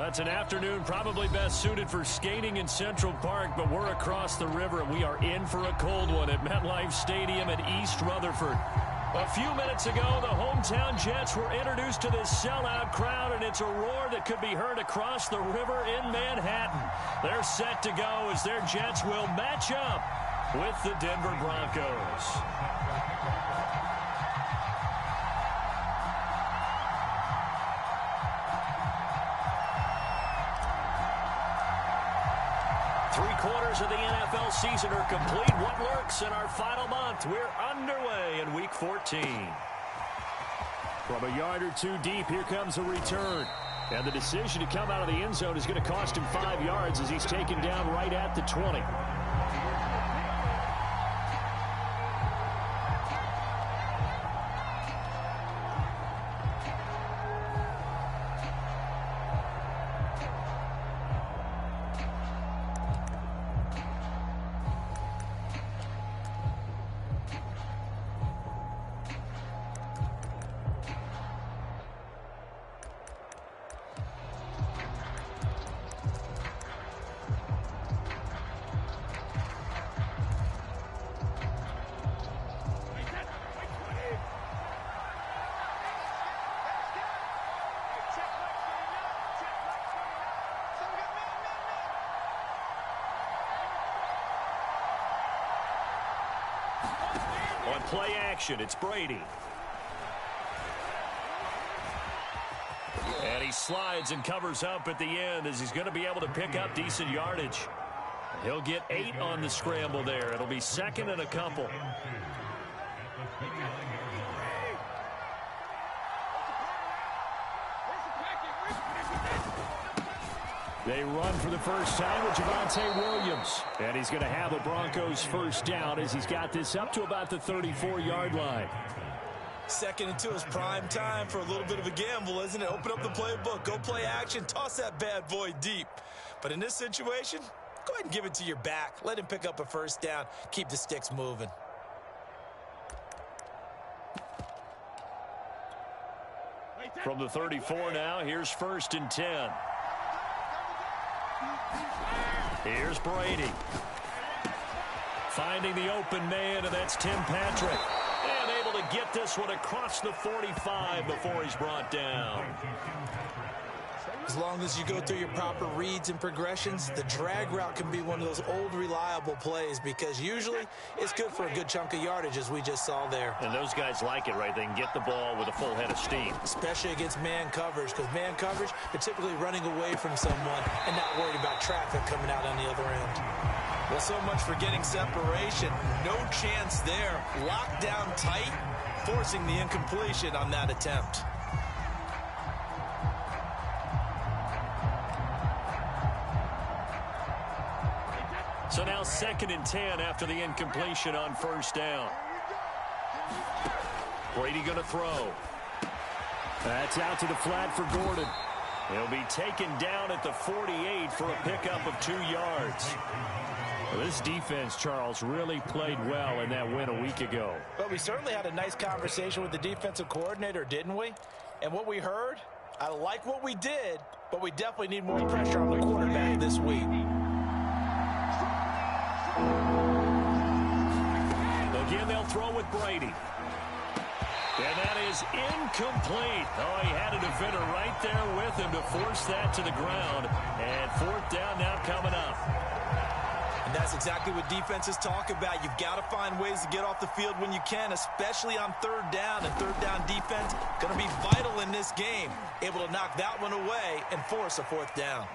It's an afternoon probably best suited for skating in Central Park, but we're across the river, and we are in for a cold one at MetLife Stadium in East Rutherford. A few minutes ago, the hometown Jets were introduced to this sellout crowd, and it's a roar that could be heard across the river in Manhattan. They're set to go as their Jets will match up with the Denver Broncos. Three-quarters of the NFL season are complete. What lurks in our final month? We're underway in Week 14. From a yard or two deep, here comes a return. And the decision to come out of the end zone is going to cost him 5 yards as he's taken down right at the 20. On play action, it's Brady. And he slides and covers up at the end as he's going to be able to pick up decent yardage. He'll get 8 on the scramble there. It'll be second and a couple. They run for the first time with Javonte Williams. And he's going to have a Broncos first down as he's got this up to about the 34-yard line. Second and 2 is prime time for a little bit of a gamble, isn't it? Open up the playbook, go play action, toss that bad boy deep. But in this situation, go ahead and give it to your back. Let him pick up a first down. Keep the sticks moving. From the 34 now, here's first and 10. Here's Brady. Finding the open man, and that's Tim Patrick. And able to get this one across the 45 before he's brought down. As long as you go through your proper reads and progressions, the drag route can be one of those old reliable plays because usually it's good for a good chunk of yardage as we just saw there. And those guys like it, right? They can get the ball with a full head of steam. Especially against man coverage, because man coverage, they're typically running away from someone and not worried about traffic coming out on the other end. Well, so much for getting separation. No chance there. Locked down tight, forcing the incompletion on that attempt. So now second and 10 after the incompletion on first down. Brady going to throw. That's out to the flat for Gordon. He'll be taken down at the 48 for a pickup of 2 yards. Well, this defense, Charles, really played well in that win a week ago. But we certainly had a nice conversation with the defensive coordinator, didn't we? And what we heard, I like what we did, but we definitely need more pressure on the quarterback this week. Again, they'll throw with Brady. And that is incomplete. Oh, he had a defender right there with him to force that to the ground. And fourth down now coming up. And that's exactly what defenses talk about. You've got to find ways to get off the field when you can, especially on third down. And third down defense going to be vital in this game. Able to knock that one away and force a fourth down.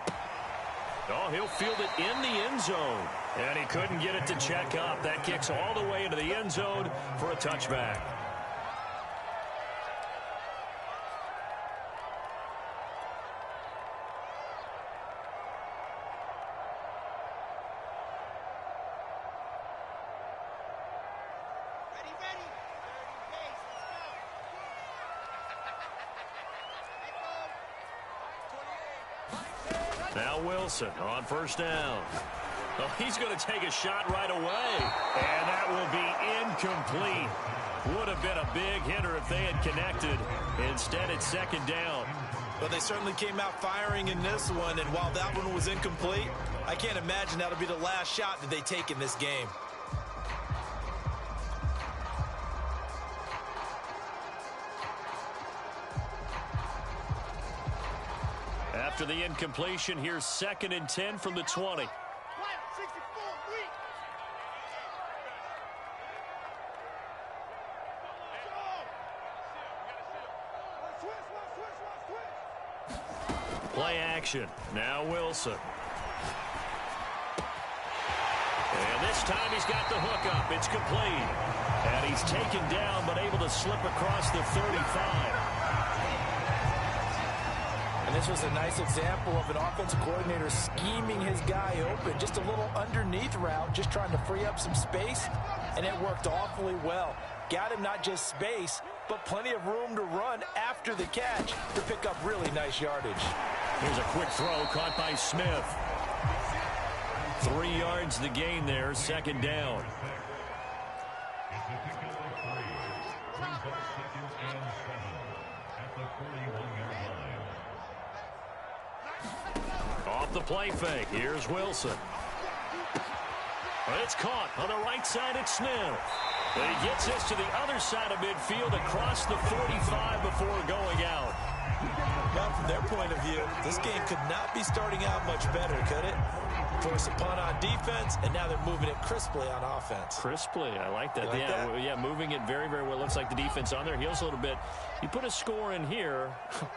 Oh, he'll field it in the end zone. And he couldn't get it to check up. That kicks all the way into the end zone for a touchback. Now Wilson on first down. Oh, he's going to take a shot right away. And that will be incomplete. Would have been a big hitter if they had connected. Instead, it's second down. Well, they certainly came out firing in this one, and while that one was incomplete, I can't imagine that'll be the last shot that they take in this game. After the incompletion, here's 2nd and 10 from the 20. Play action. Now Wilson. And this time he's got the hook up. It's complete. And he's taken down but able to slip across the 35. And this was a nice example of an offensive coordinator scheming his guy open. Just a little underneath route, just trying to free up some space. And it worked awfully well. Got him not just space, but plenty of room to run after the catch to pick up really nice yardage. Here's a quick throw caught by Smith. 3 yards the gain there, 2nd down. Off the play fake, here's Wilson. It's caught on the right side at Smith. But he gets this to the other side of midfield across the 45 before going out. Well, from their point of view, this game could not be starting out much better, could it? Force a punt on defense, and now they're moving it crisply on offense. Crisply, I like that. Like that? Yeah, moving it very, very well. Looks like the defense on their heels a little bit. You put a score in here,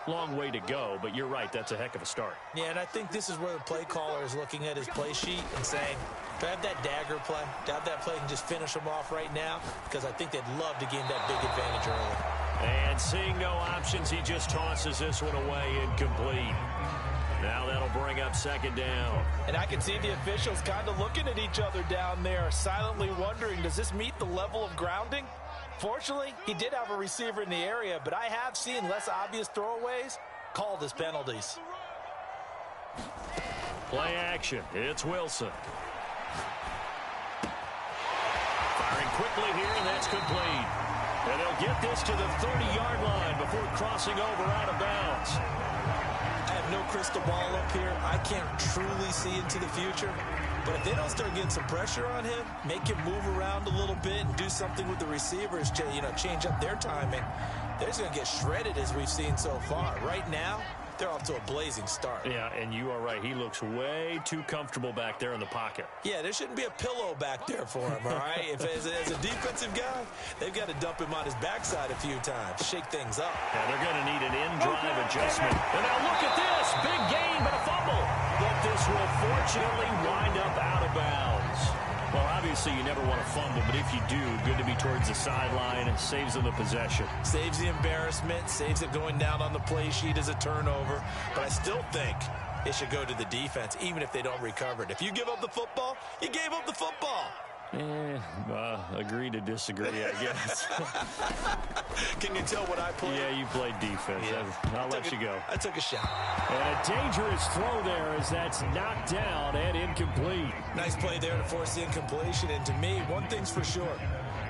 long way to go, but you're right, that's a heck of a start. Yeah, and I think this is where the play caller is looking at his play sheet and saying, do I have that dagger play? Do I have that play and just finish them off right now? Because I think they'd love to gain that big advantage early. And seeing no options, he just tosses this one away incomplete. Now that'll bring up 2nd down. And I can see the officials kind of looking at each other down there, silently wondering, does this meet the level of grounding? Fortunately, he did have a receiver in the area, but I have seen less obvious throwaways called as penalties. Play action. It's Wilson. Firing quickly here, and that's complete. And they'll get this to the 30-yard line before crossing over out of bounds. I have no crystal ball up here. I can't truly see into the future. But if they don't start getting some pressure on him, make him move around a little bit and do something with the receivers to, change up their timing, they're just going to get shredded as we've seen so far. Right now, they're off to a blazing start. Yeah, and you are right. He looks way too comfortable back there in the pocket. Yeah, there shouldn't be a pillow back there for him, all right? If as a defensive guy, they've got to dump him on his backside a few times, shake things up. Yeah, they're going to need an in-drive adjustment. And now look at this. Big gain, but a fumble. But this will fortunately wind up out of bounds. Well, obviously you never want to fumble, but if you do, good to be towards the sideline. It saves them the possession. Saves the embarrassment, saves it going down on the play sheet as a turnover. But I still think it should go to the defense, even if they don't recover it. If you give up the football, you gave up the football. Agree to disagree, I guess. Can you tell what I played? Yeah, you played defense. Yeah. I'll let you go. I took a shot. And a dangerous throw there as that's knocked down and incomplete. Nice play there to force the incompletion. And to me, one thing's for sure.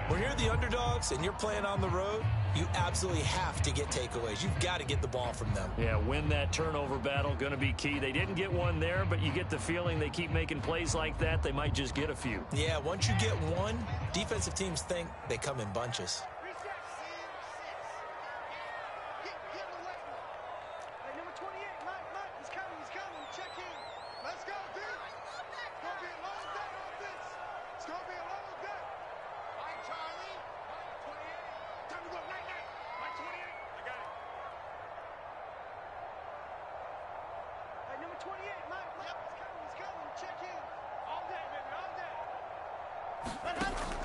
When you're the underdogs and you're playing on the road, you absolutely have to get takeaways. You've got to get the ball from them. Yeah, win that turnover battle, going to be key. They didn't get one there, but you get the feeling they keep making plays like that, they might just get a few. Yeah, once you get one, defensive teams think they come in bunches.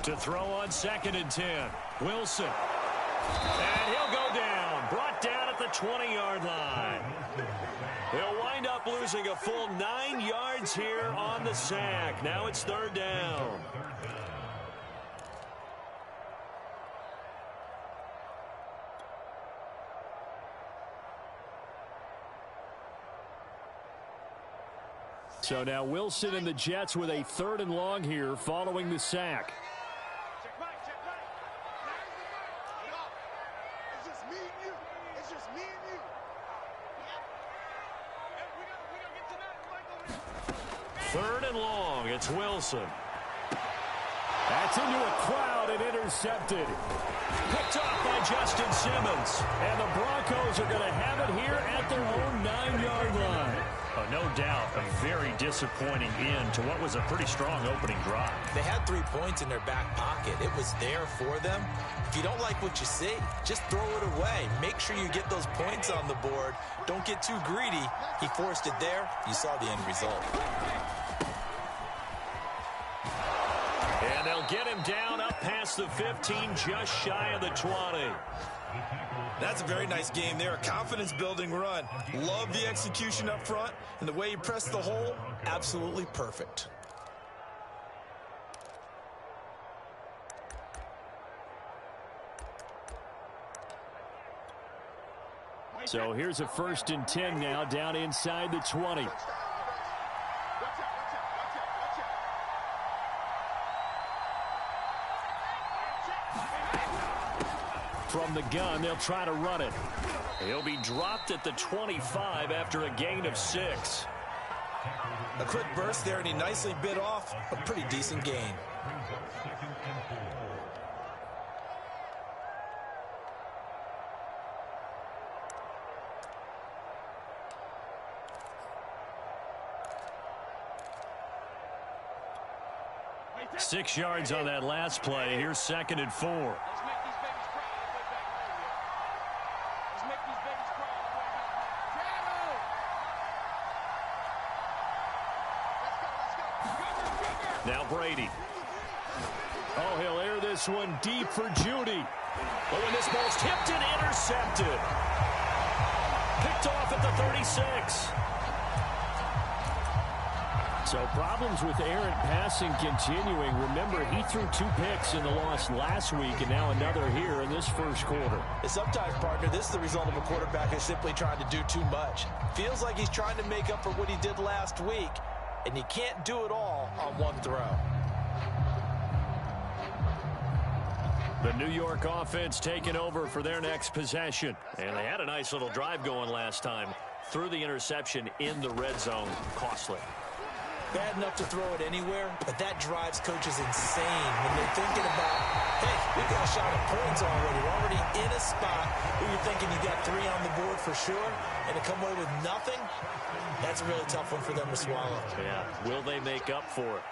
To throw on 2nd and 10. Wilson. And he'll go down. Brought down at the 20-yard line. He'll wind up losing a full 9 yards here on the sack. Now it's 3rd down. So now Wilson and the Jets with a 3rd and long here following the sack. 3rd and long. It's Wilson. That's into a crowd and intercepted. Picked off by Justin Simmons. And the Broncos are going to have it here at their own 9-yard line. No doubt a very disappointing end to what was a pretty strong opening drive. They had 3 points in their back pocket. It was there for them. If you don't like what you see, just throw it away. Make sure you get those points on the board. Don't get too greedy. He forced it there. You saw the end result. And they'll get him down up past the 15, just shy of the 20. That's a very nice game there. A confidence-building run. Love the execution up front. And the way he pressed the hole, absolutely perfect. So here's a 1st and 10 now, down inside the 20. From the gun, they'll try to run it. He'll be dropped at the 25 after a gain of 6. A quick burst there, and he nicely bit off a pretty decent gain. Six yards on that last play. Here's 2nd and 4. Now Brady. Oh, he'll air this one deep for Judy. Oh, and this ball's tipped and intercepted. Picked off at the 36. So problems with errant passing continuing. Remember, he threw 2 picks in the loss last week, and now another here in this first quarter. Sometimes, partner, this is the result of a quarterback who's simply trying to do too much. Feels like he's trying to make up for what he did last week, and you can't do it all on one throw. The New York offense taking over for their next possession. And they had a nice little drive going last time. Threw the interception in the red zone. Costly. Bad enough to throw it anywhere, but that drives coaches insane when they're thinking about, hey, we've got a shot at points already. We're already in a spot where you're thinking you got 3 on the board for sure, and to come away with nothing, that's a really tough one for them to swallow. Yeah, will they make up for it?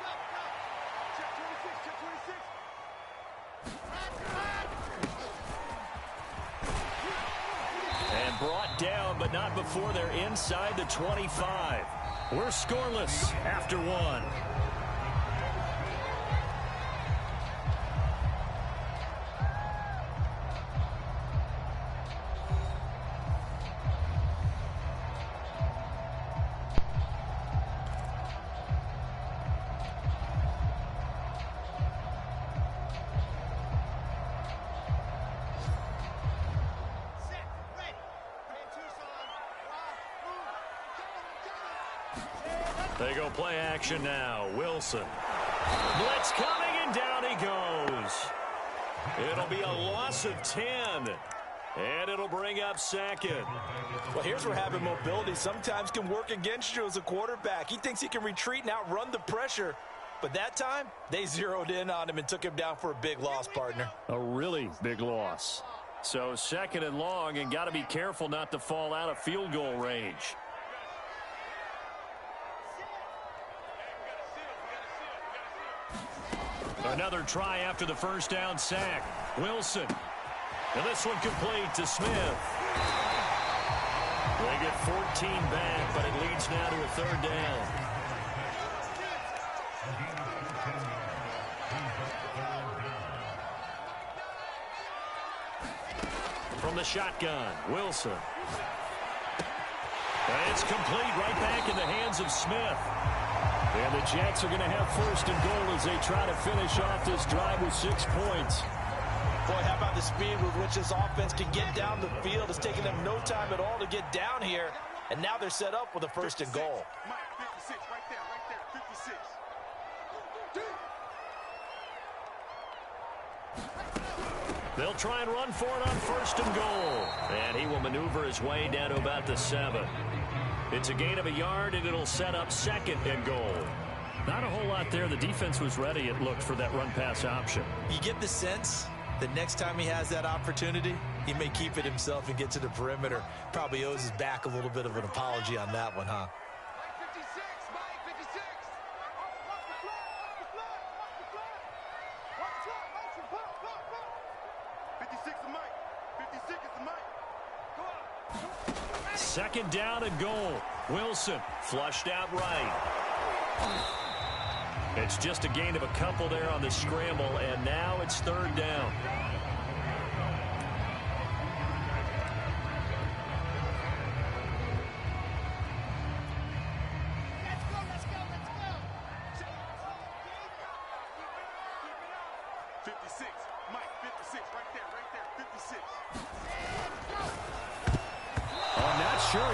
And brought down, but not before they're inside the 25. We're scoreless after 1. They go play action now. Wilson. Blitz coming, and down he goes. It'll be a loss of 10. And it'll bring up 2nd. Well, here's where having mobility sometimes can work against you as a quarterback. He thinks he can retreat and outrun the pressure. But that time, they zeroed in on him and took him down for a big loss, partner. A really big loss. So 2nd and long, and got to be careful not to fall out of field goal range. Another try after the first down sack. Wilson. And this one complete to Smith. They get 14 back, but it leads now to a 3rd down. From the shotgun, Wilson. And it's complete right back in the hands of Smith. And the Jets are going to have 1st and goal as they try to finish off this drive with 6 points. Boy, how about the speed with which this offense can get down the field? It's taking them no time at all to get down here. And now they're set up with a 1st and goal. 56, right there, 56. They'll try and run for it on 1st and goal. And he will maneuver his way down to about the 7. It's a gain of a yard, and it'll set up 2nd and goal. Not a whole lot there. The defense was ready, it looked, for that run-pass option. You get the sense that next time he has that opportunity, he may keep it himself and get to the perimeter. Probably owes his back a little bit of an apology on that one, huh? 2nd down and goal. Wilson flushed out right. It's just a gain of a couple there on the scramble, and now it's 3rd down.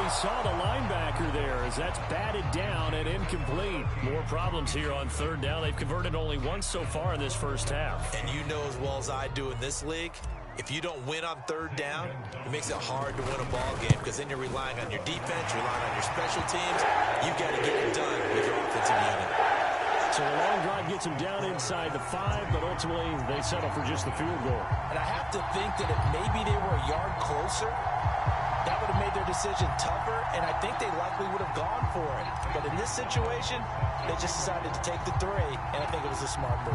Saw the linebacker there as that's batted down and incomplete. More problems here on 3rd down. They've converted only once so far in this first half. And you know as well as I do in this league, if you don't win on 3rd down, it makes it hard to win a ball game because then you're relying on your defense, relying on your special teams. You've got to get it done with your offensive unit. So a long drive gets them down inside the 5, but ultimately they settle for just the field goal. And I have to think that if maybe they were a yard closer, that would have made their decision tougher, and I think they likely would have gone for it. But in this situation, they just decided to take the 3, and I think it was a smart move.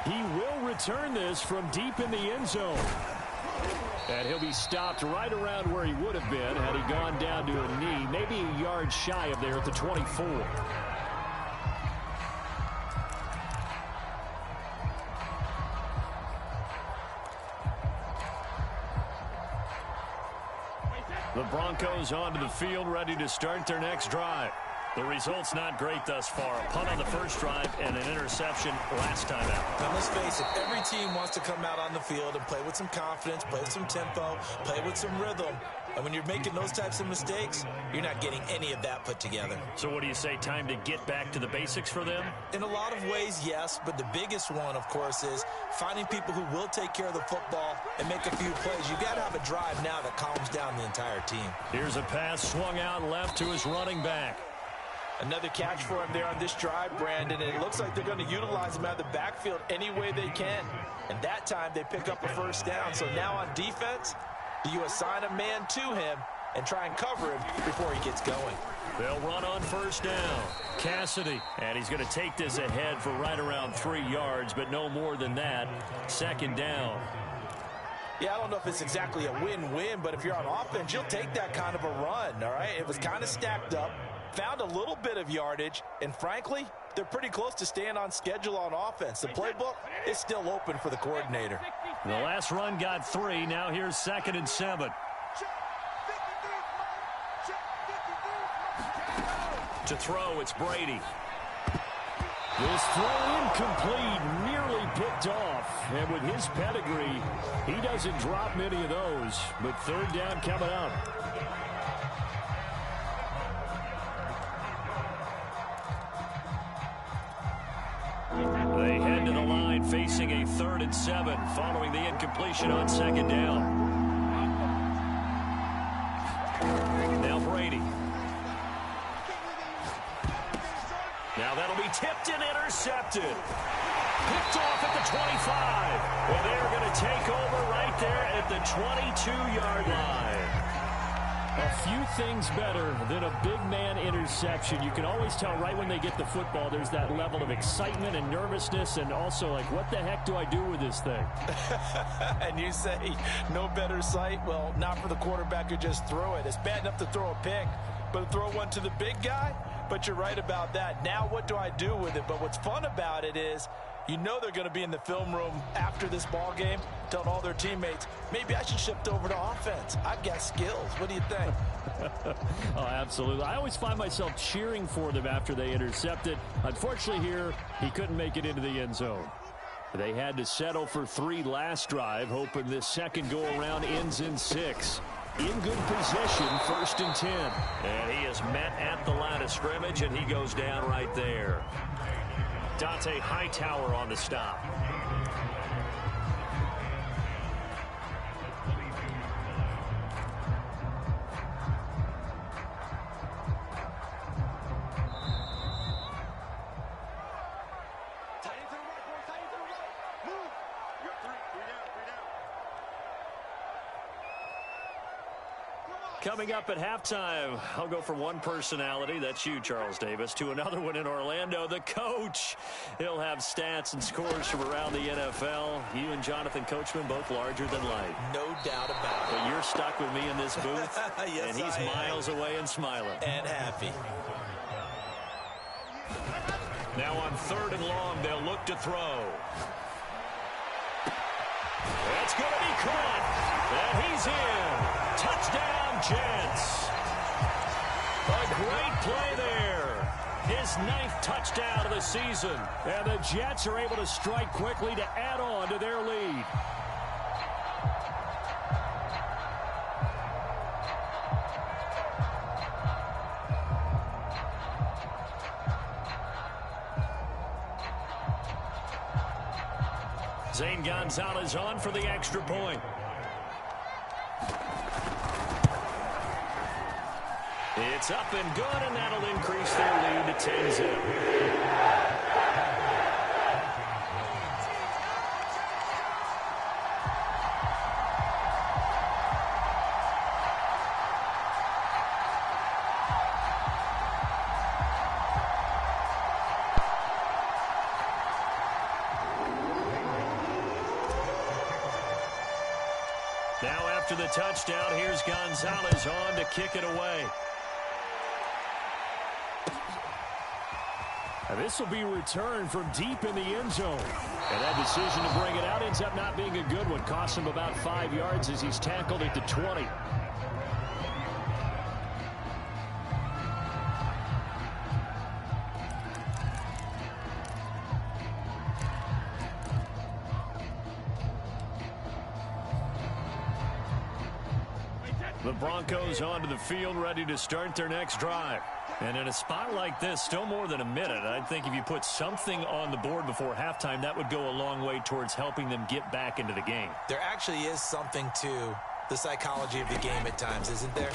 He will return this from deep in the end zone. And he'll be stopped right around where he would have been had he gone down to a knee, maybe a yard shy of there at the 24. The Broncos onto the field, ready to start their next drive. The result's not great thus far. A punt on the first drive and an interception last time out. Now, let's face it, every team wants to come out on the field and play with some confidence, play with some tempo, play with some rhythm. And when you're making those types of mistakes, you're not getting any of that put together. So what do you say, time to get back to the basics for them? In a lot of ways, yes, but the biggest one, of course, is finding people who will take care of the football and make a few plays. You've got to have a drive now that calms down the entire team. Here's a pass swung out left to his running back. Another catch for him there on this drive, Brandon, and it looks like they're going to utilize him out of the backfield any way they can. And that time they pick up a first down. So now on defense, do you assign a man to him and try and cover him before he gets going? They'll run on first down. Cassidy, and he's going to take this ahead for right around 3 yards, but no more than that. 2nd down. Yeah, I don't know if it's exactly a win-win, but if you're on offense, you'll take that kind of a run, all right? It was kind of stacked up. Found a little bit of yardage, and frankly, they're pretty close to staying on schedule on offense. The playbook is still open for the coordinator. The last run got 3. Now here's 2nd and 7. To throw, it's Brady. This throw incomplete, nearly picked off. And with his pedigree, he doesn't drop many of those. But 3rd down coming up. They head to the line facing a 3rd and 7 following the incompletion on 2nd down. Now Brady. Now that'll be tipped and intercepted. Picked off at the 25. Well, they're going to take over right there at the 22-yard line. A few things better than a big man interception. You can always tell right when they get the football, there's that level of excitement and nervousness, and also like, what the heck do I do with this thing? And you say, no better sight? Well, not for the quarterback who just threw it. It's bad enough to throw a pick, but to throw one to the big guy? But you're right about that. Now what do I do with it? But what's fun about it is, you know they're going to be in the film room after this ball game, telling all their teammates, maybe I should shift over to offense. I've got skills. What do you think? Oh, absolutely. I always find myself cheering for them after they intercept it. Unfortunately here, he couldn't make it into the end zone. They had to settle for 3 last drive, hoping this second go-around ends in 6. In good position, 1st and 10. And he is met at the line of scrimmage, and he goes down right there. Dante Hightower on the stop. Coming up at halftime, I'll go from one personality, that's you, Charles Davis, to another one in Orlando, the coach. He'll have stats and scores from around the NFL. You and Jonathan Coachman, both larger than life. No doubt about it. But you're stuck with me in this booth, yes, and he's miles away and smiling. And happy. Now on 3rd and long, they'll look to throw. That's going to be caught. And he's in. Touchdown, Jets. A great play there. His 9th touchdown of the season. And the Jets are able to strike quickly to add on to their lead. Zane Gonzalez on for the extra point. It's up and good, and that'll increase their lead to 10-zip. Now after the touchdown, here's Gonzalez on to kick it away. And this will be returned from deep in the end zone. And that decision to bring it out ends up not being a good one. Costs him about 5 yards as he's tackled at the 20. The Broncos onto the field, ready to start their next drive. And in a spot like this, still more than a minute, I think if you put something on the board before halftime, that would go a long way towards helping them get back into the game. There actually is something to the psychology of the game at times, isn't there?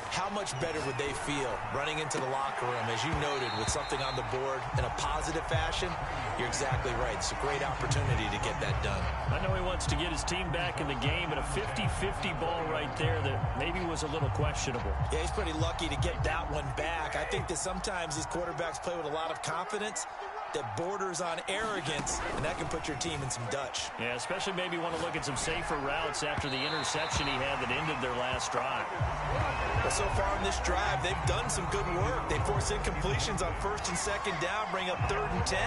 How much better would they feel running into the locker room, as you noted, with something on the board in a positive fashion? You're exactly right. It's a great opportunity to get that done. I know he wants to get his team back in the game, and a 50-50 ball right there that maybe was a little questionable. Yeah, he's pretty lucky to get that one back. I think that sometimes these quarterbacks play with a lot of confidence that borders on arrogance, and that can put your team in some Dutch. Yeah, especially maybe want to look at some safer routes after the interception he had that ended their last drive. Well, so far in this drive, they've done some good work. They force incompletions on 1st and 2nd down, bring up 3rd and 10.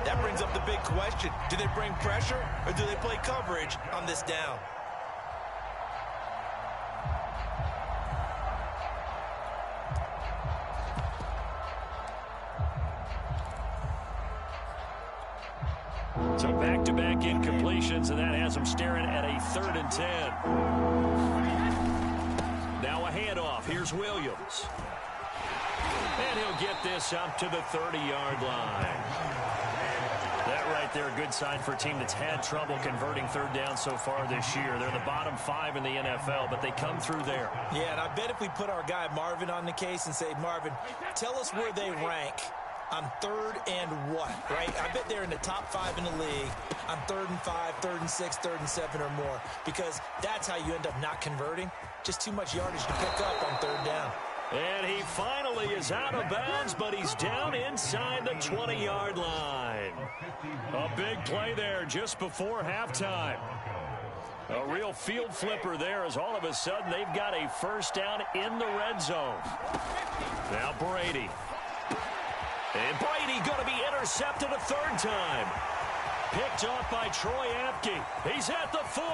That brings up the big question. Do they bring pressure, or do they play coverage on this down? So back-to-back incompletions, and that has them staring at a 3rd and 10. Now a handoff. Here's Williams. And he'll get this up to the 30-yard line. That right there, a good sign for a team that's had trouble converting 3rd down so far this year. They're the bottom 5 in the NFL, but they come through there. Yeah, and I bet if we put our guy Marvin on the case and say, Marvin, tell us where they rank on 3rd and what, right? I bet they're in the top 5 in the league on 3rd and 5, 3rd and 6, 3rd and 7 or more, because that's how you end up not converting. Just too much yardage to pick up on 3rd down. And he finally is out of bounds, but he's down inside the 20-yard line. A big play there just before halftime. A real field flipper there, as all of a sudden they've got a 1st down in the red zone. Now Brady. And Brady going to be intercepted a 3rd time. Picked off by Troy Apke. He's at the 40,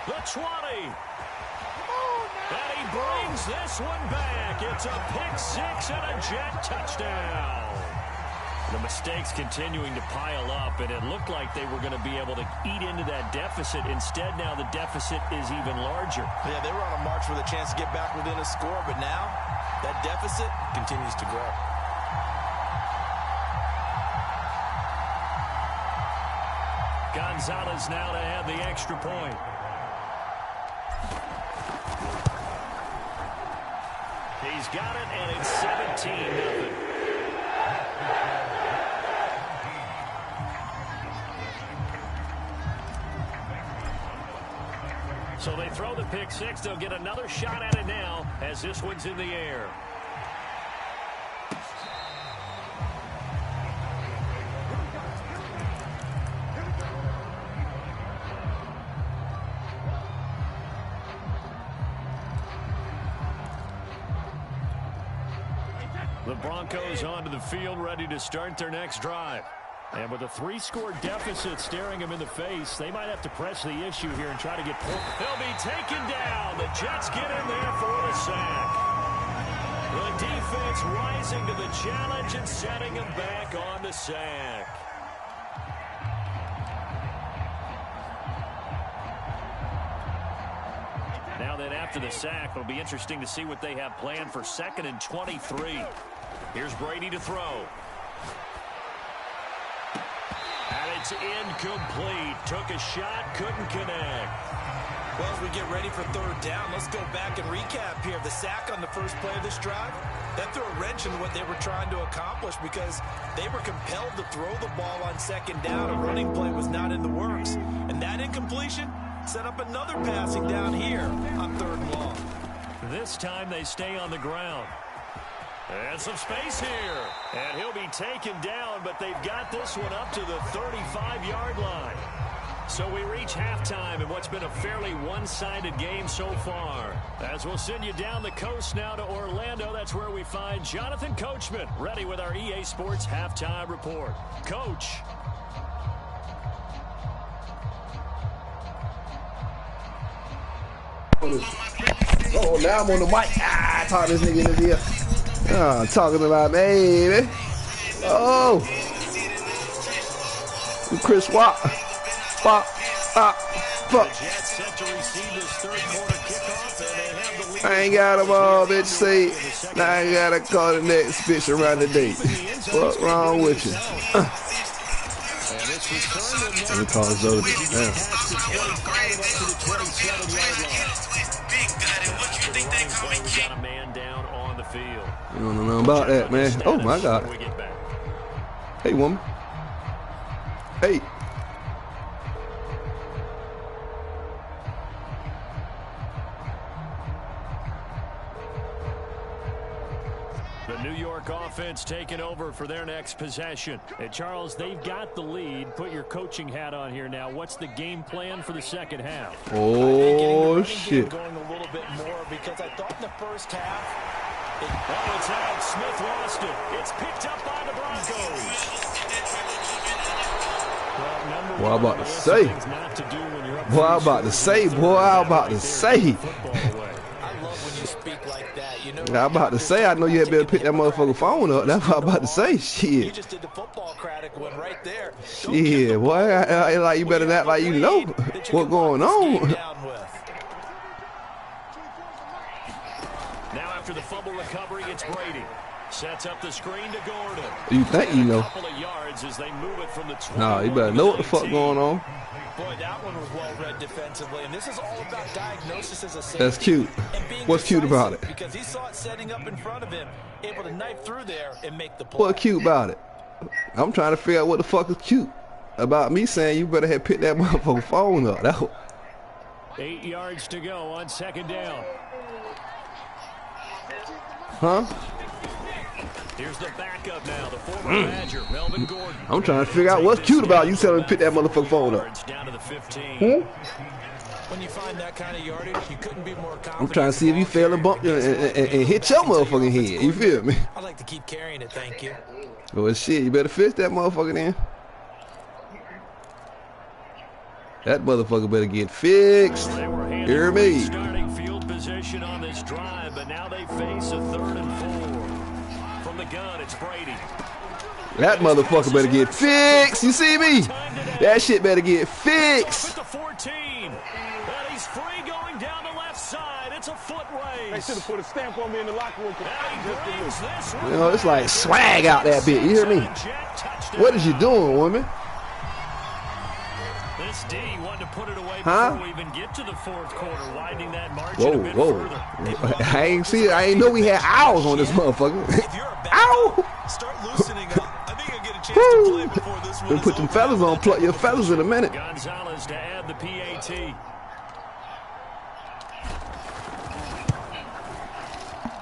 the 20. And he brings this one back. It's a pick-6 and a Jet touchdown. The mistakes continuing to pile up, and it looked like they were going to be able to eat into that deficit. Instead, now the deficit is even larger. Yeah, they were on a march with a chance to get back within a score, but now that deficit continues to grow. Gonzalez now to add the extra point. He's got it, and it's 17-0. So they throw the pick-6. They'll get another shot at it now. as this one's in the air. The Broncos onto the field, ready to start their next drive. And with a 3-score deficit staring them in the face, they might have to press the issue here and try to get pulled. They'll be taken down. The Jets get in there for the sack. The defense rising to the challenge and setting them back on the sack. Now then, after the sack, it'll be interesting to see what they have planned for 2nd and 23. Here's Brady to throw. And it's incomplete. Took a shot, couldn't connect. Well, as we get ready for 3rd down, let's go back and recap here. The sack on the first play of this drive, that threw a wrench into what they were trying to accomplish because they were compelled to throw the ball on 2nd down. A running play was not in the works. And that incompletion set up another passing down here on 3rd and long. This time they stay on the ground. And some space here. And he'll be taken down, but they've got this one up to the 35-yard line. So we reach halftime in what's been a fairly one-sided game so far. As we'll send you down the coast now to Orlando, that's where we find Jonathan Coachman, ready with our EA Sports Halftime Report. Coach. Oh, now I'm on the mic. Talk this nigga in his ear. Talking about, baby. Oh. Chris Watt. Fuck. I ain't got them all, bitch. See, now I gotta call the next bitch around the date. What's wrong with you? Let me call Zodi. Got a man down on the field. You don't know nothing about that, man. Oh my God. Hey, woman. Hey. The New York offense taking over for their next possession. And Charles, they've got the lead. Put your coaching hat on here now. What's the game plan for the second half? Oh, shit. Going a little bit more because I thought in the first half. It's out. Smith lost it. It's picked up by the Broncos. Boy, I'm about to say. Boy, I'm about to say. Boy, I'm about to say. I love when you speak like that. You know, I'm about to say, I know you had better pick that motherfucking phone up. That's what I'm about to say. you Shit. just did the football cratic one right there. Shit, boy. I like you better not like you know what's going on. Now after the fumble recovery, it's Brady. Sets up the screen to Gordon. You think you know? A couple of yards as they move it from the 20. Nah, you better know what the fuck going on. Boy, that one was well read defensively, and this is all about diagnosis as a safety. That's cute. What's cute about it? Because he saw it setting up in front of him, able to knife through there and make the play. What's cute about it? I'm trying to figure out what the fuck is cute about me saying you better have picked that motherfucking phone up. That was... 8 yards to go on 2nd down. Huh? Here's the backup now, the former Badger, Melvin Gordon. I'm trying to figure out what's cute about you telling me to pick that motherfucking phone up. Down to the 15. When you find that kind of yardage, you couldn't be more confident. I'm trying to see if you fail and bump and hit your motherfucking head. You feel me? I'd like to keep carrying it, thank you. Well, shit, you better fix that motherfucker then. That motherfucker better get fixed. Hear me? Starting field position on this drive, but now they face a 3rd and 4. From the gun, it's Brady. That motherfucker better get fixed. You see me? That shit better get fixed. With the 14. And he's free going down the left side. It's a foot race. They should have put a stamp on me in the locker room. You know, it's like swag out that bit. You hear me? What is you doing, woman? This D wanted to put it away huh? before we even get to the 4th quarter, widening that margin a bit further. I ain't see it. I ain't know we had owls on this motherfucker. Ow! Start loosening up. I think I'll get a chance to play before this one. Put them fellas on. Pluck your fellas in a minute. Gonzalez to add the PAT.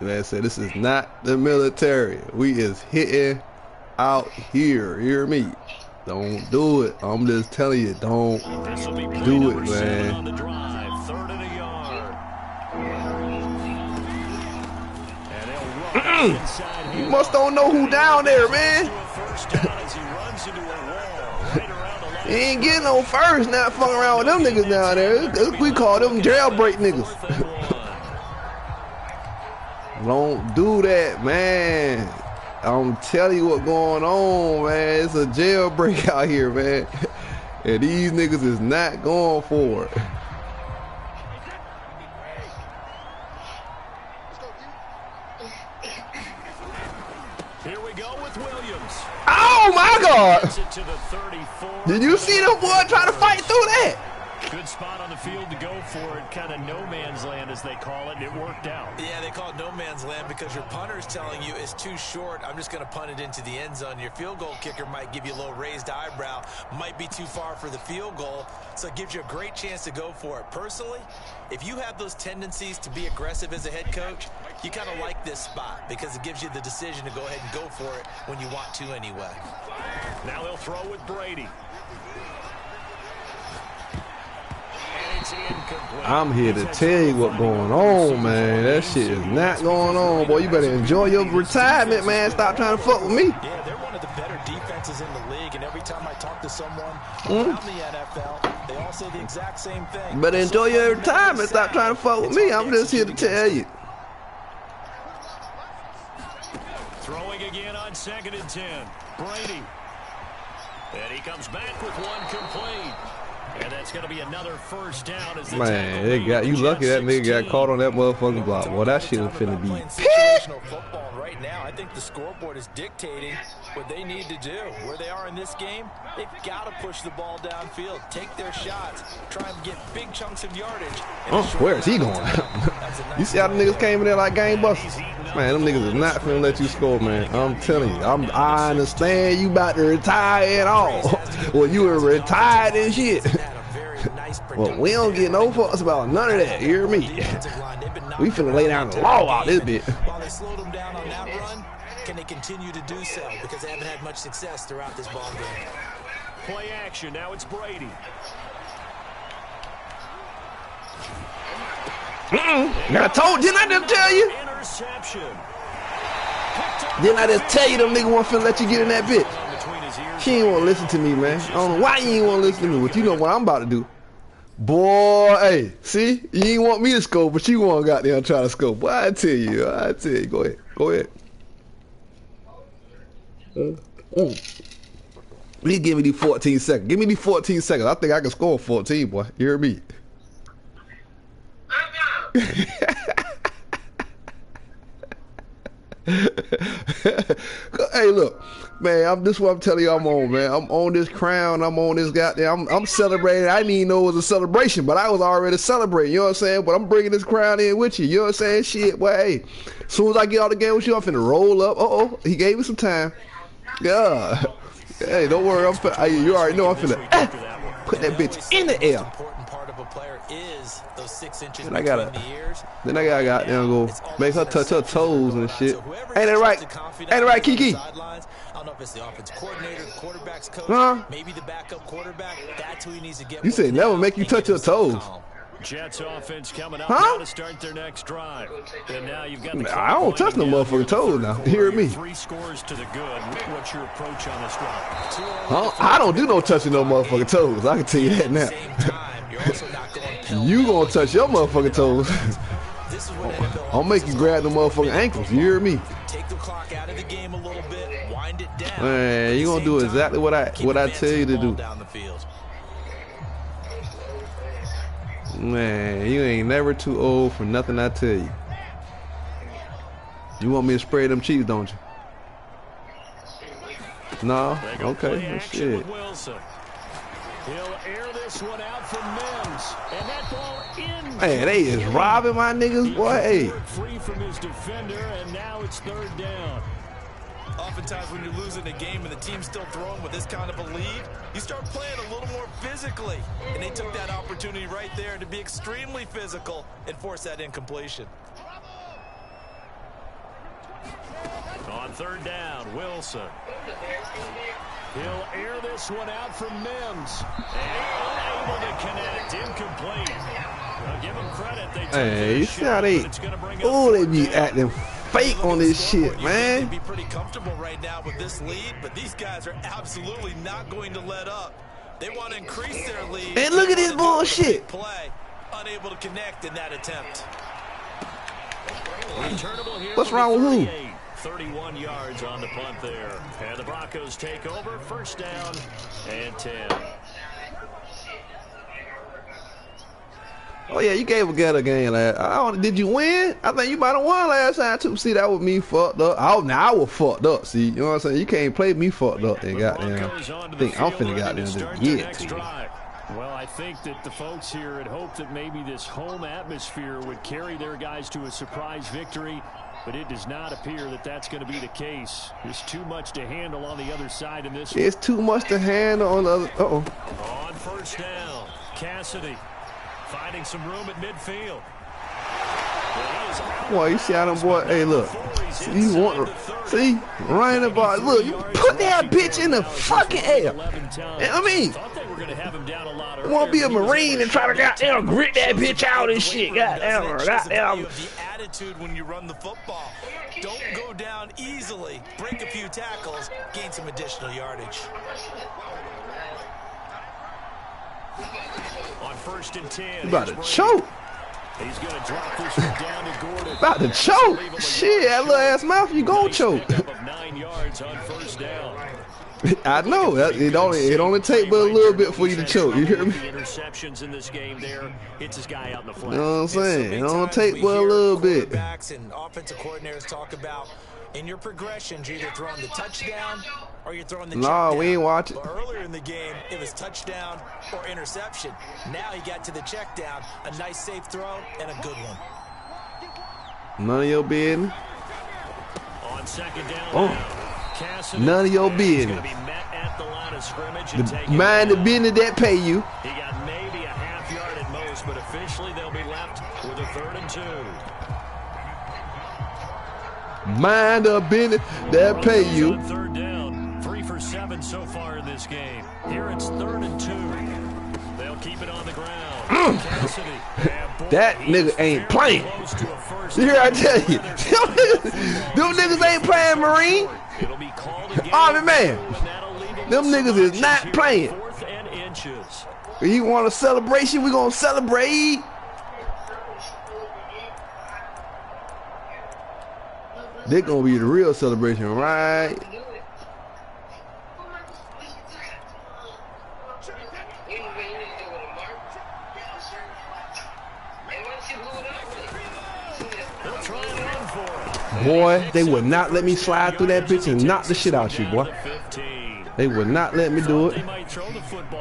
Man said, this is not the military. We is hitting out here. You hear me? Don't do it. I'm just telling you, don't do it, man. On the drive, 3rd and a yard. And they'll run inside. You must don't know who down there, man. He ain't getting no first, not fucking around with them niggas down there. We call them jailbreak niggas. Don't do that, man. I'm telling you what's going on, man. It's a jailbreak out here, man. And these niggas is not going for it. Here we go with Williams. Oh my God! Did you see them boy trying to fight through that? Good spot on the field to go for it. Kind of no man's land, as they call it, and it worked out. Yeah, they call it no man's land because your punter is telling you it's too short. I'm just going to punt it into the end zone. Your field goal kicker might give you a little raised eyebrow. Might be too far for the field goal, so it gives you a great chance to go for it. Personally, if you have those tendencies to be aggressive as a head coach, you kind of like this spot because it gives you the decision to go ahead and go for it when you want to anyway. Now they'll throw with Brady. I'm here to tell you what's going on, man. That shit is not going on, boy. You better enjoy your retirement, man. Stop trying to fuck with me. Yeah, they're one of the better defenses in the league, and every time I talk to someone around the NFL, they all say the exact same thing. Better enjoy your retirement. Stop trying to fuck with me. I'm just here to tell you. Throwing again on 2nd and 10. Brady. And he comes back with one complete. And that's going to be another first down. As man, they got you lucky that nigga got caught on that motherfucking block. Well, that shit was finna be situational football right now. I think the scoreboard is dictating what they need to do. Where they are in this game, they've got to push the ball downfield, take their shots, try and get big chunks of yardage. Where is he going? You see how the niggas came in there like game busters? Man, them niggas is not finna let you score, man. I'm telling you. I understand you about to retire and all. Well, you were retired and shit. Well, we don't get no fucks about none of that. You hear me? We finna lay down the law out this bit. While they slowed them down on that run, can they continue to do so? Because they haven't had much success throughout this ball game. Play action. Now it's Brady. Didn't I just tell you? Interception. Didn't I just tell you them niggas won't finna let you get in that bitch? She ain't want to listen to me, man. I don't know why you ain't want to listen to me, but you know what I'm about to do. Boy, hey, see? You ain't want me to score, but you want to goddamn try to score. Boy, I tell you. Go ahead. Go ahead. Please give me these 14 seconds. Give me these 14 seconds. I think I can score 14, boy. You hear me? Hey, look, man, this is what I'm telling you I'm on, man. I'm on this crown. I'm on this goddamn. I'm celebrating. I didn't even know it was a celebration, but I was already celebrating. You know what I'm saying? But I'm bringing this crown in with you. You know what I'm saying? Shit, well, hey, as soon as I get out the game with you, I'm finna roll up. He gave me some time. Yeah. Hey, don't worry. You already know I'm finna put that bitch in the air. Is those 6 inches then I gotta goddamn go make her touch her toes and shit. Ain't it right? Ain't it right, Kiki? I don't know if it's the offense coordinator, the quarterback's coach, maybe the backup quarterback. That's who he needs to get. You say never make you touch your toes. Jets offense coming up now to start their next drive. And now you've got I don't touch no motherfucking toes now. You hear me? 3 scores to the good. What's your approach on this drive? I don't do no touching no motherfucking toes. I can tell you that now. You gonna touch your motherfucking toes. I'll make you grab the motherfucking ankles. You hear me? Take the clock out of the game a little bit, wind it down. Man, you gonna do exactly what I tell you to do. Man, you ain't never too old for nothing I tell you. You want me to spray them cheeks, don't you? No? Okay. Shit. He'll air this one out from Mims. And that ball in. Man, they is robbing my niggas, boy. Hey. Free from his defender, and now it's 3rd down. Oftentimes when you're losing a game and the team's still throwing with this kind of a lead, you start playing a little more physically. And they took that opportunity right there to be extremely physical and force that incompletion. 3rd down, Wilson. He'll air this one out from Mims. And unable to connect. Incomplete. I'll give him credit. Hey, you see how they be acting fake on this shit, man. Be pretty comfortable right now with this lead, but these guys are absolutely not going to let up. They want to increase their lead. And look at this bullshit. Play, unable to connect in that attempt. What's wrong with who? 31 yards on the punt there. And the Broncos take over. 1st down and 10. Oh, yeah, you gave a good game last. Did you win? I think you might have won last time, too. See, that was me fucked up. Now I was fucked up, see. You know what I'm saying? You can't play me fucked up and goddamn. I think I'm finna goddamn just get it to you. Well, I think that the folks here had hoped that maybe this home atmosphere would carry their guys to a surprise victory, but it does not appear that that's going to be the case. There's too much to handle on the other side in this. It's too much to handle on the other. On 1st down, Cassidy finding some room at midfield. Boy, you see how them boy, hey, look. See, running the ball. Look, you put that bitch in the fucking air. I mean, you want to be a Marine and try to goddamn grit that bitch out and shit. Goddamn. The attitude when you run the football. Don't go down easily. Break a few tackles. Gain some additional yardage. On 1st and 10. You about to choke. He's going to drop this one down to Gordon. About to choke. Shit, that little ass mouth, you gon' choke. 9 yards on 1st down. I know. It only take but a little bit for you to choke. You hear me? Interceptions in this game there. Hits his guy out in the flat. You know what I'm saying? It only take but a little bit. And offensive coordinators talk about in your progressions, you're either throwing the touchdown or you're throwing the check down. We ain't watching. But earlier in the game, it was touchdown or interception. Now he got to the check down. A nice safe throw and a good one. None of your business. On 2nd down. Cassidy, none of your business. Be met at the line of scrimmage and mind the business that pay you. He got maybe a half yard at most, but officially they'll be left with a 3rd and 2. Mind the business that pay you. 3rd down. 3 for 7 so far in this game. Here it's 3rd and 2. They'll keep it on the ground. Cassidy, that nigga ain't playing. You hear I tell you? Them niggas ain't playing, Marine. Army man. Them niggas is not playing. 4th and inches. If you want a celebration, we gonna celebrate. They're gonna be the real celebration, right? Boy, they would not let me slide through that bitch and knock the shit out you, boy. They would not let me do it.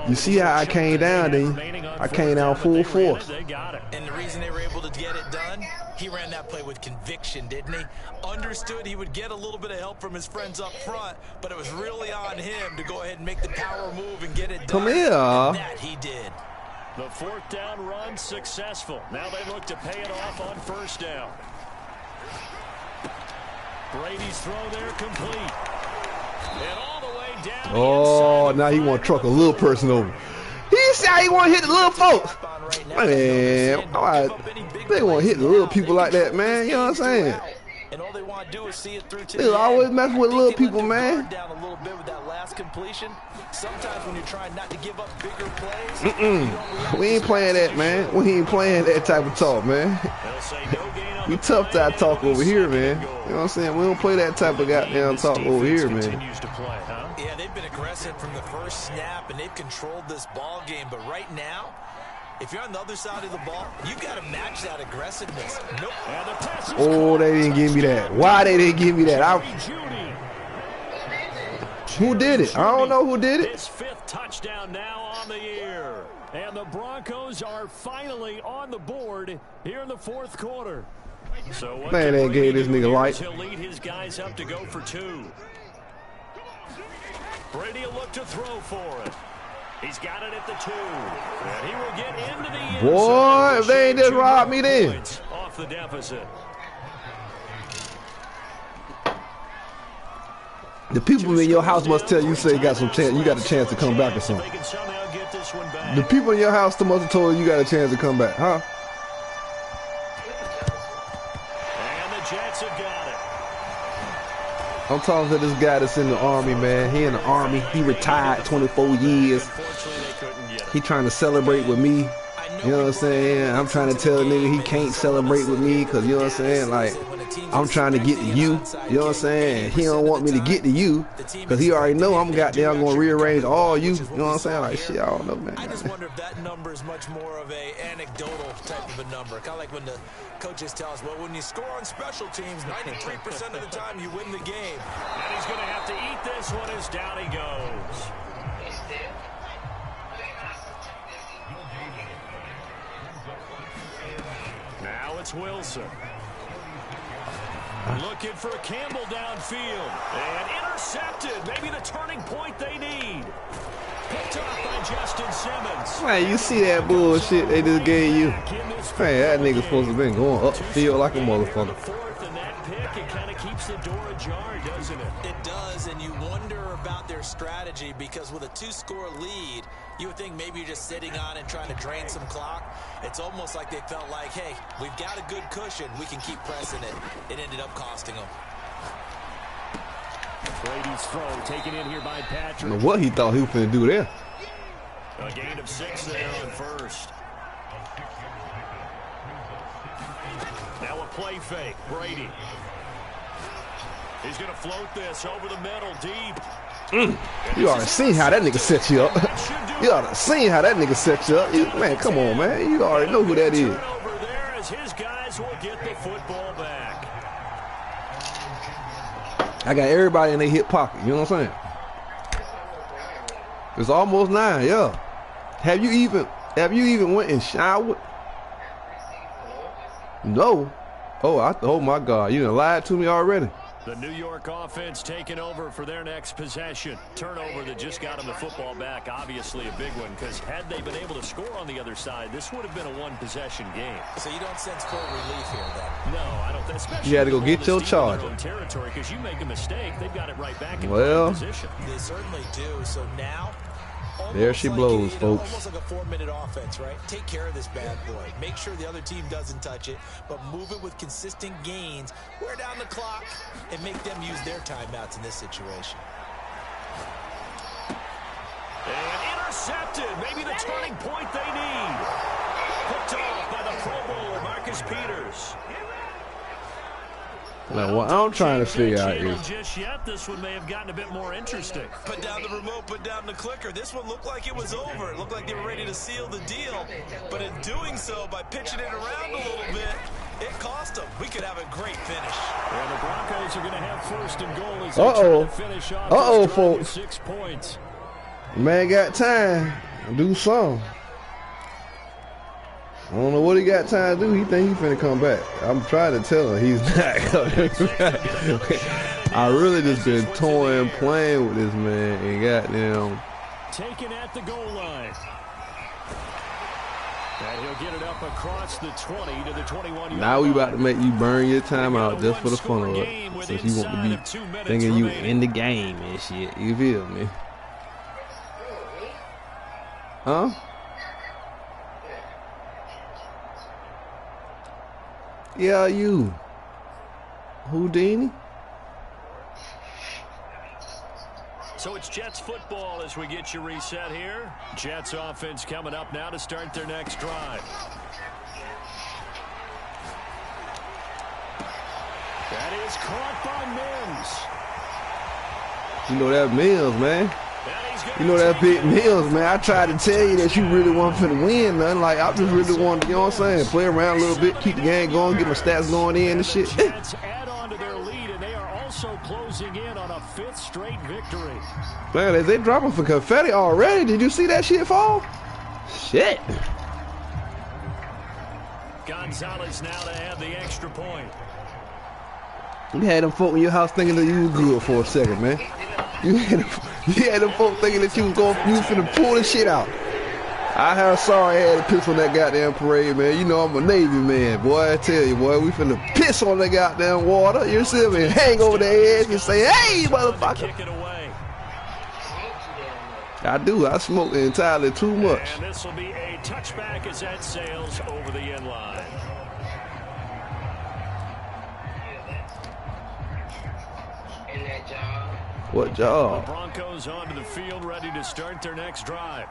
You see how I came down, then? I came down full force. And the reason they were able to get it done, he ran that play with conviction, didn't he? Understood he would get a little bit of help from his friends up front, but it was really on him to go ahead and make the power move and get it done. Come here. And that he did. The 4th down run successful. Now they look to pay it off on 1st down. Brady's throw there complete. And all the way down. Oh, now he want to truck a little person over. He said he want to hit the little folks. Man, they want to hit the little people like that, man. You know what I'm saying? And all they want to do is see it through to they always mess with little people, man. Down a little bit with that last completion. Sometimes when you're trying not to give up bigger plays, we ain't playing that, man. We ain't playing that type of talk, man. We tough that talk over here, man. You know what I'm saying? We don't play that type of goddamn talk over here, man. Yeah, they've been aggressive from the first snap, and they've controlled this ball game. But right now, if you're on the other side of the ball, you got to match that aggressiveness. Nope. Oh, they didn't give me that. Why they didn't give me that? Who did it? I don't know who did it. His 5th touchdown now on the year. And the Broncos are finally on the board here in the 4th quarter. So what man, they gave this nigga light. He'll lead his guys up to go for 2. Brady will look to throw for it. He's got it at the 2. And he will get into the end zone. Boy, if they ain't just robbed me then. Off the deficit. The people in your house must tell you, say you got some chance, you got a chance to come back or something. The people in your house must have told you got a chance to come back, huh? And the Jets have got it. I'm talking to this guy that's in the Army, man. He in the Army. He retired 24 years. He trying to celebrate with me. You know what I'm saying? I'm trying to tell a nigga he can't celebrate with me because, you know what I'm saying? Like, I'm trying to get to you. You know what I'm saying? He don't want me to get to you because he already know I'm goddamn going to rearrange all you. You know what I'm saying? Like, shit, I don't know, man. I just wonder if that number is much more of a anecdotal type of a number. Kind of like when the coaches tell us, well, when you score on special teams, 93% of the time you win the game. And he's going to have to eat this one as down he goes. Now it's Wilson. Looking for a Campbell downfield. And intercepted. Maybe the turning point they need. Picked up by Justin Simmons. Man, you see that bullshit they just gave you? Hey, that nigga supposed to have been going up the field like a motherfucker. And that pick, it kind of keeps the door ajar, doesn't it? It does, and you wonder about their strategy because with a 2-score lead, you would think maybe you're just sitting on and trying to drain some clock. It's almost like they felt like, hey, we've got a good cushion. We can keep pressing it. It ended up costing them. Brady's throw taken in here by Patrick. I don't know what he thought he was finna do there. A gain of 6 there on first. Now a play fake. Brady. He's going to float this over the middle deep. You already seen how that nigga set you up. You already seen how that nigga set you up. Man, come on, man. You already know who that is. Over there as his guys will get the football back. I got everybody in their hip pocket. You know what I'm saying? It's almost 9, yeah. Have you even went and showered? No. Oh my God. You done lied to me already. The New York offense taking over for their next possession. Turnover that just got them the football back. Obviously a big one because had they been able to score on the other side, this would have been a one-possession game. So you don't sense full relief here, then? No, I don't. Especially you had to go get your charge. Territory because you make a mistake, they've got it right back in position. They certainly do. So now, there she blows, folks. Almost like a 4-minute offense, right? Take care of this bad boy. Make sure the other team doesn't touch it, but move it with consistent gains. Wear down the clock and make them use their timeouts in this situation. And intercepted. Maybe the turning point they need. Picked off by the Pro Bowler, Marcus Peters. Now, what I'm trying to figure out is just yet, this one may have gotten a bit more interesting. Put down the remote, put down the clicker. This one looked like it was over. It looked like they were ready to seal the deal. But in doing so, by pitching it around a little bit, it cost them. We could have a great finish. And the Broncos are going to have first and goal as they try to finish off folks. 6 points. Man got time. Do something. I don't know what he got time to do. He think he finna come back. I'm trying to tell him he's not coming back. I really just been toying, playing with this man, and goddamn. Taken at the goal line. And he'll get it up across the 20 to the 21. Now we about to make you burn your time out just for the fun of it. Since you want to be thinking you in the game and shit. You feel me? Huh? Yeah, you. Houdini? So it's Jets football as we get you reset here. Jets offense coming up now to start their next drive. That is caught by Mims. You know that Mills, man. You know that big Mills, man. I tried to tell you that you really want to win, nothing. Like, I just really want, you know what I'm saying, play around a little bit, keep the game going, get my stats going in and shit. Jets add on to their lead, and they are also closing in on a 5th straight victory. Man, they dropping for confetti already. Did you see that shit fall? Shit. Gonzalez now to have the extra point. You had them folk in your house thinking that you was good for a second, man. You had them folk thinking that you was finna pull the shit out. I have sorry I had to piss on that goddamn parade, man. You know I'm a Navy man, boy. I tell you, boy, we finna piss on that goddamn water. You see me? Hang over the edge and say, "Hey, motherfucker!" Kick it away. I do. I smoke entirely too much. And this will be a touchback as that sails over the end line. What job? The Broncos onto the field, ready to start their next drive.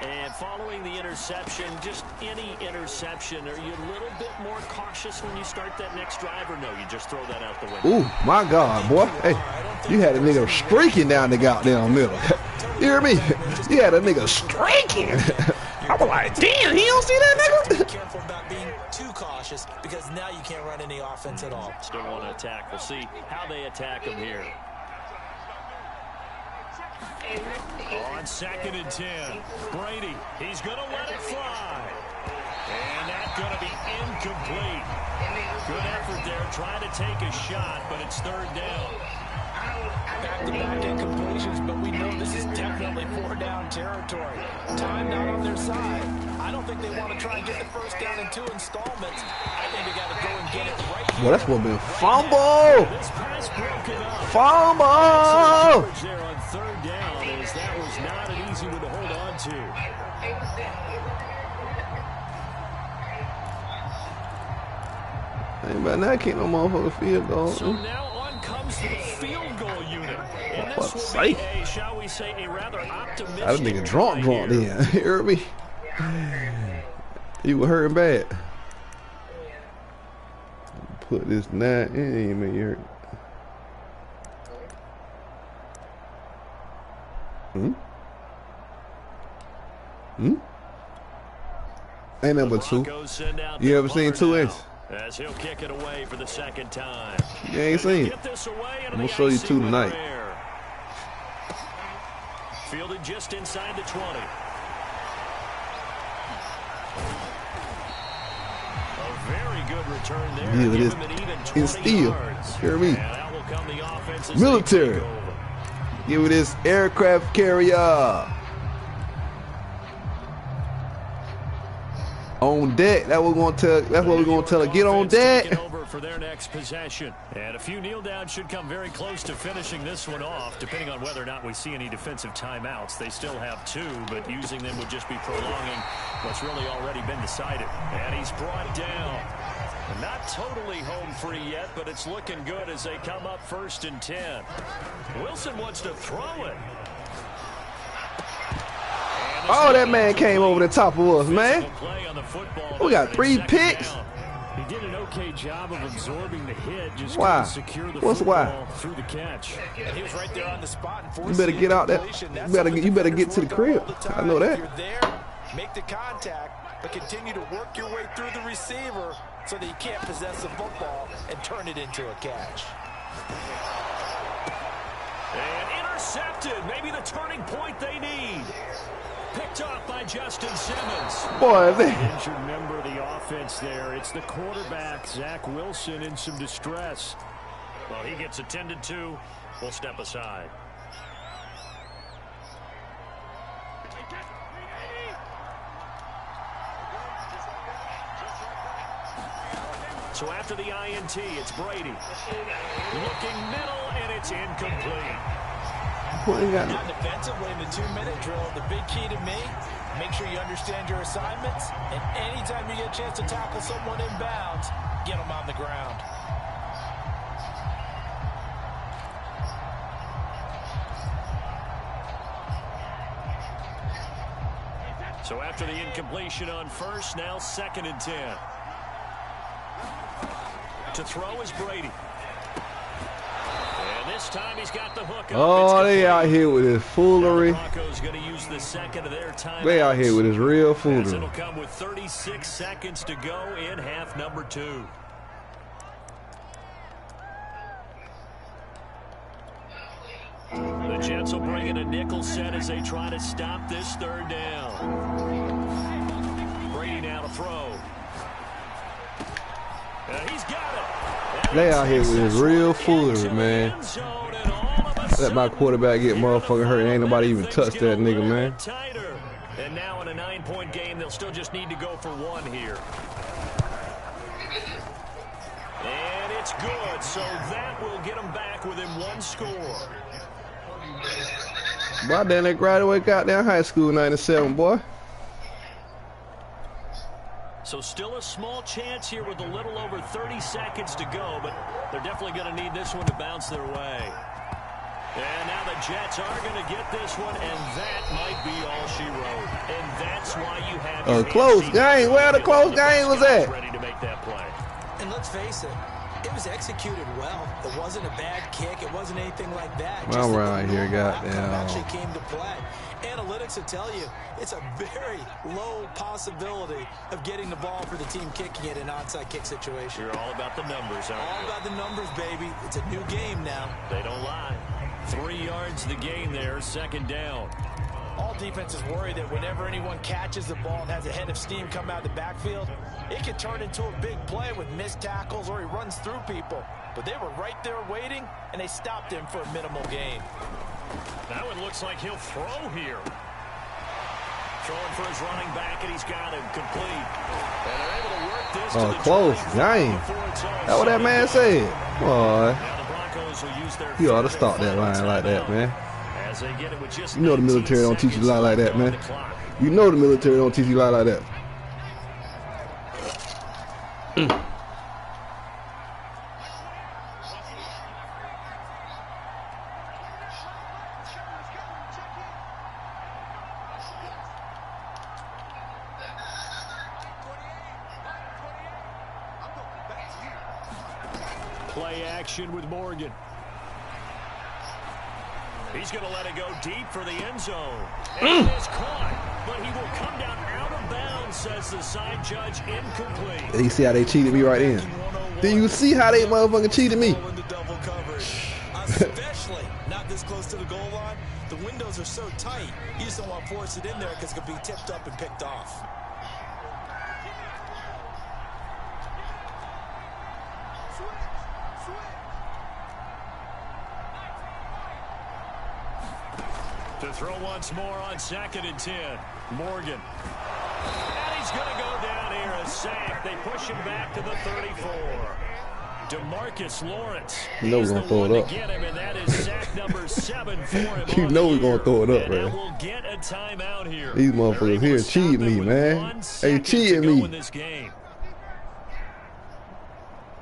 And following the interception, just any interception, are you a little bit more cautious when you start that next drive, or no, you just throw that out the window? Ooh, my God, boy. Hey, you had a nigga streaking down the goddamn middle. You hear me? You had a nigga streaking. I was like, damn, he don't see that nigga? Be careful about being too cautious, because now you can't run any offense at all. Still want to attack. We'll see how they attack him here. On 2nd and 10, Brady, he's going to let it fly. And that's going to be incomplete. Good effort there, trying to take a shot, but it's 3rd down. Back-to-back incompletions, but we know this is definitely 4-down territory. Time not on their side. I don't think they want to try and get the 1st down in 2 installments. I think they got to go and get it right here. Well, that's what been fumble. This pass broken up. Fumble. There on 3rd down, as that was not an easy one to hold on to. Ain't about that can't no motherfucker field goal. So now on comes the field goal unit. And For this fuck's will be sake. a, shall we say, a rather optimistic That nigga drunk try then. here. You heard me? You were hurting bad. Put this 9 in, man. You heard? Ain't number 2. Broncos send out You their ever seen punter 2 now, inches? as he'll kick it away for the 2nd time. You ain't seen it. Get this away into I'm gonna the show you icing 2 with tonight. Rare. Fielded just inside the 20. A very good return there. Yeah, it Give is. him an even It's 20 steel. yards. Hear me? And that will come the offense as they Military. take over. Give it this aircraft carrier. On deck. That's what we're gonna tell her. Get on Offense deck. taking over for their next possession. And a few kneel downs should come very close to finishing this one off, depending on whether or not we see any defensive timeouts. They still have 2, but using them would just be prolonging what's really already been decided. And he's brought down. Not totally home free yet, but it's looking good as they come up 1st and 10. Wilson wants to throw it. Oh, that man came over the top of us, man. Play on the football. We got 3 2nd picks. down. He did an okay job of absorbing the hit. Just Why? couldn't secure the What's football why? through the catch. And he was right there on the spot. And You better get out there. You better get to the crib. I know that. If you're there, make the contact, but continue to work your way through the receiver so that you can't possess the football and turn it into a catch. And intercepted. Maybe the turning point they need. Picked off by Justin Simmons. Boy, man. Injured member of the offense there. It's the quarterback, Zach Wilson, in some distress. Well, he gets attended to. We'll step aside. So after the INT, it's Brady. Looking middle, and it's incomplete. Not defensively in the 2-minute drill. The big key to me, make sure you understand your assignments, and anytime you get a chance to tackle someone in bounds, get them on the ground. So after the incompletion on 1st, now 2nd and 10. To throw is Brady. And this time he's got the hook up. Oh, they out here with this foolery. Broncos going to use the 2nd of their time. They out here with this real As foolery. it'll come with 36 seconds to go in half number 2. The Jets will bring in a nickel set as they try to stop this 3rd down. Brady now to throw. He's got it. They out here with this real foolery, man. Let my quarterback get motherfucking hurt. Ain't nobody even touched that nigga, man. And now in a 9-point They'll still just need to go for one here. And it's good, so that will get them back within one score. Boy, then they graduated goddamn high school in 97, boy. So still a small chance here with a little over 30 seconds to go, but they're definitely going to need this one to bounce their way. And now the Jets are going to get this one, and that might be all she wrote. And that's why you have a close game. Where the close game was at? Ready to make that play. And let's face it, it was executed well. It wasn't a bad kick. It wasn't anything like that. Well, right here, goddamn. Actually came to play. Analytics will tell you it's a very low possibility of getting the ball for the team kicking it in an onside kick situation. You're all about the numbers, aren't you? All about the numbers, baby. It's a new game now. They don't lie. 3 yards the gain there, second down. All defenses worry that whenever anyone catches the ball and has a head of steam come out of the backfield, it can turn into a big play with missed tackles or he runs through people. But they were right there waiting, and they stopped him for a minimal gain. Now it looks like he'll throw here. Throwing for his running back, and he's got him complete. And they're able to work this to the close game. That's what that man said. Boy, you ought to stop that line like that, man. You know the military don't teach you a lie like that, man. You know the military don't teach you a lie like that. Play action with Morgan. He's going to let it go deep for the end zone. And it is caught, but he will come down out of bounds, says the side judge, incomplete. You see how they cheated me right in? Do you see how they motherfucking cheated me? Especially not this close to the goal line. The windows are so tight, you just don't want to force it in there because it could be tipped up and picked off. To throw once more on 2nd and 10. Morgan. And he's going to go down here, a sack. They push him back to the 34. DeMarcus Lawrence. You know we're going to throw it up. Get him, and that is sack number 7 for him. You know we're going to throw it up, man. We'll get a timeout here. These motherfuckers here cheating me, man. They cheating me.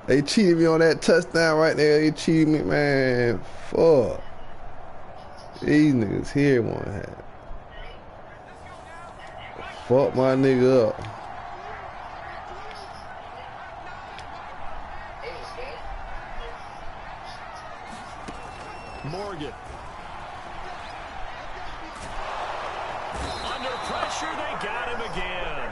They cheated me on that touchdown right there. They cheated me, man. Fuck. These niggas here want to have. Fuck my nigga up. Morgan. Under pressure, they got him again.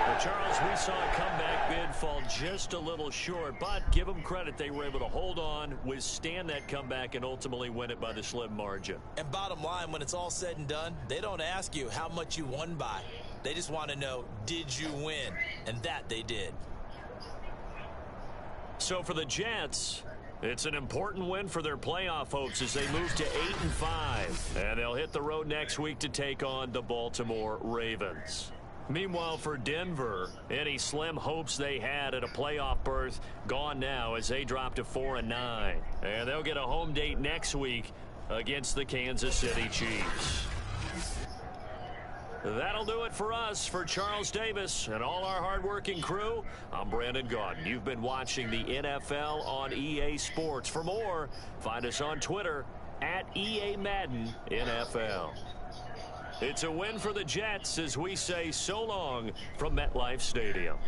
Well, Charles, we saw a comeback bid fall just a little short, but give them credit, they were able to hold on, withstand that comeback, and ultimately win it by the slim margin. And bottom line, when it's all said and done, they don't ask you how much you won by. They just want to know, did you win? And that they did. So for the Jets, it's an important win for their playoff hopes as they move to 8-5. And they'll hit the road next week to take on the Baltimore Ravens. Meanwhile, for Denver, any slim hopes they had at a playoff berth gone now as they drop to 4-9. And they'll get a home date next week against the Kansas City Chiefs. That'll do it for us. For Charles Davis and all our hardworking crew, I'm Brandon Gaudin. You've been watching the NFL on EA Sports. For more, find us on Twitter at EA Madden NFL. It's a win for the Jets as we say so long from MetLife Stadium.